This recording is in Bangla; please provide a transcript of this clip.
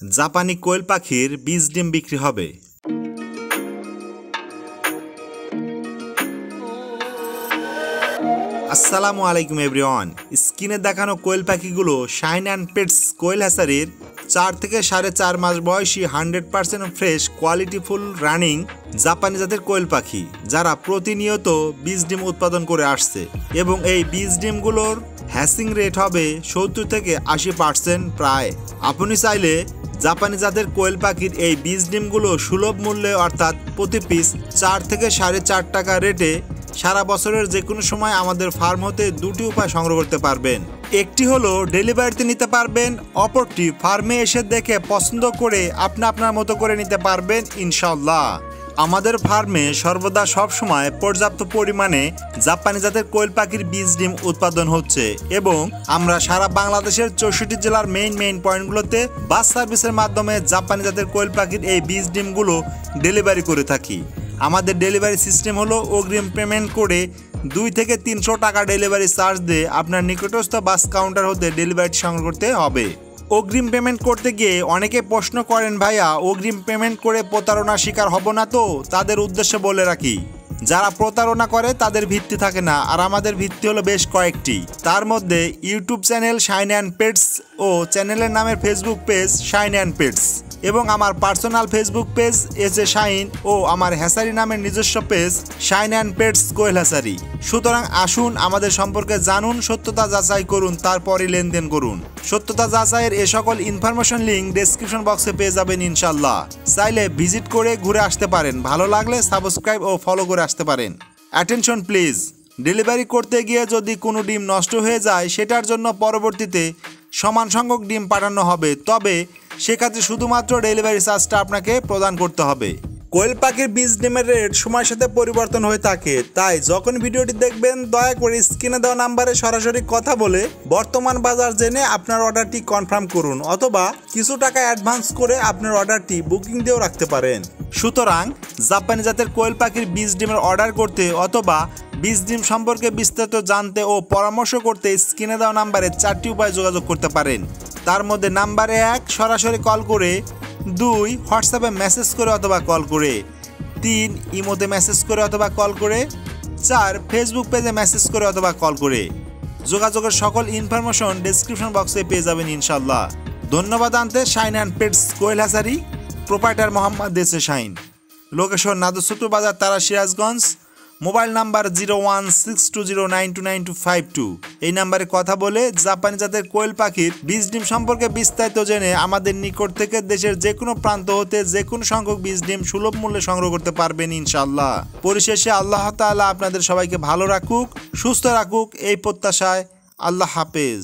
জাপানি কোয়েল পাখির বীজ ডিম বিক্রি হবে। আসসালামু আলাইকুম এভরিওয়ান। স্ক্রিনে দেখানো কোয়েল পাখিগুলো শাইন অ্যান্ড পেটস কোয়েল হ্যাচারির 4 থেকে 4.5 মাস বয়সী 100% ফ্রেশ কোয়ালিটিফুল রানিং জাপানি জাতের কোয়েল পাখি, যারা প্রতিনিয়ত বীজ ডিম উৎপাদন করে আসছে এবং এই বীজ ডিমগুলোর হ্যাচিং রেট হবে 70 থেকে 80% প্রায়। আপনি চাইলে জাপানি জাতের কোয়েল পাখির এই বীজ ডিমগুলো সুলভ মূল্যে অর্থাৎ প্রতি পিস 4 থেকে 4.5 টাকা রেটে সারা বছরের যে কোনো সময় আমাদের ফার্ম হতে দুটি উপায় সংগ্রহ করতে পারবেন। একটি হলো ডেলিভারিতে নিতে পারবেন, অপরটি ফার্মে এসে দেখে পছন্দ করে আপনি আপনার মতো করে নিতে পারবেন ইনশাআল্লাহ। আমাদের ফার্মে সর্বদা সবসময় পর্যাপ্ত পরিমাণে জাপানি জাতের কোয়েল পাখির বীজ ডিম উৎপাদন হচ্ছে এবং আমরা সারা বাংলাদেশের 64 জেলার মেইন পয়েন্টগুলোতে বাস সার্ভিসের মাধ্যমে জাপানি জাতের কোয়েল পাখির এই বীজ ডিমগুলো ডেলিভারি করে থাকি। আমাদের ডেলিভারি সিস্টেম হলো অগ্রিম পেমেন্ট করে 2 থেকে 300 টাকা ডেলিভারি চার্জ দিয়ে আপনার নিকটস্থ বাস কাউন্টার হতে ডেলিভারি সংগ্রহ করতে হবে। অগ্রিম পেমেন্ট করতে গিয়ে অনেকে প্রশ্ন করেন, ভাইয়া অগ্রিম পেমেন্ট করে প্রতারণার শিকার হব না তো? তাদের উদ্দেশ্যে বলে রাখি, যারা প্রতারণা করে তাদের ভিত্তি থাকে না, আর আমাদের ভিত্তি হলো বেশ কয়েকটি। তার মধ্যে YouTube channel shine and pets ও চ্যানেলের নামের Facebook page shine and pets এবং আমার পার্সোনাল ফেসবুক পেজ এসে শাইন ও আমার হ্যাচারি নামের নিজস্ব page shine and pets quail hatchery. সুতরাং আসুন আমাদের সম্পর্কে জানুন, সত্যতা যাচাই করুন, তারপরই লেনদেন করুন। সত্যতা যাচাইয়ের এ সকল ইনফরমেশন লিঙ্ক ডেসক্রিপশন বক্সে পেয়ে যাবেন ইনশাল্লাহ। চাইলে ভিজিট করে ঘুরে আসতে পারেন, ভালো লাগলে সাবস্ক্রাইব ও ফলো করে আসতে পারেন। অ্যাটেনশন প্লিজ, ডেলিভারি করতে গিয়ে যদি কোনো ডিম নষ্ট হয়ে যায় সেটার জন্য পরবর্তীতে সমান সংখ্যক ডিম পাঠানো হবে, তবে সেক্ষেত্রে শুধুমাত্র ডেলিভারি চার্জটা আপনাকে প্রদান করতে হবে। কোয়েল পাখির বীজ ডিমের রেট সময়ের সাথে পরিবর্তন হয়ে থাকে, তাই যখন ভিডিওটি দেখবেন দয়া করে স্ক্রিনে দেওয়া নাম্বারে সরাসরি কথা বলে বর্তমান বাজার জেনে আপনার অর্ডারটি কনফার্ম করুন, অথবা কিছু টাকা অ্যাডভান্স করে আপনার অর্ডারটি বুকিং দিয়েও রাখতে পারেন। সুতরাং জাপানি জাতের কোয়েল পাখির বীজ ডিমের অর্ডার করতে অথবা বীজ ডিম সম্পর্কে বিস্তারিত জানতে ও পরামর্শ করতে স্ক্রিনে দেওয়া নাম্বারে 4টি উপায়ে যোগাযোগ করতে পারেন। তার মধ্যে নাম্বারে 1 সরাসরি কল করে, 2 হোয়াটসঅ্যাপে মেসেজ করে অথবা কল করে, 3 ইমোতে মেসেজ করে অথবা কল করে, 4 ফেসবুক পেজে মেসেজ করে অথবা কল করে। যোগাযোগের সকল ইনফরমেশন ডেসক্রিপশন বক্সে পেয়ে যাবেন ইনশাল্লাহ। ধন্যবাদ আনতে Shine and pets quail hatchery, proprietor Mohammad দেশে শাইন, লোকেশন নাদুসুটু বাজার, তারা, সিরাজগঞ্জ। Mobile number 0162092952। এই নাম্বারে কথা বলে জাপানি জাতের কোয়েল পাখির বীজ ডিম সম্পর্কে বিস্তারিত জেনে আমাদের নিকট থেকে দেশের যে কোনো প্রান্ত হতে যে কোনো সংখ্যক বীজ ডিম সুলভ মূল্যে সংগ্রহ করতে পারবেন ইনশাআল্লাহ। পরিশেষে আল্লাহ তাআলা আপনাদের সবাইকে ভালো রাখুক, সুস্থ রাখুক, এই প্রত্যাশায় আল্লাহ হাফেজ।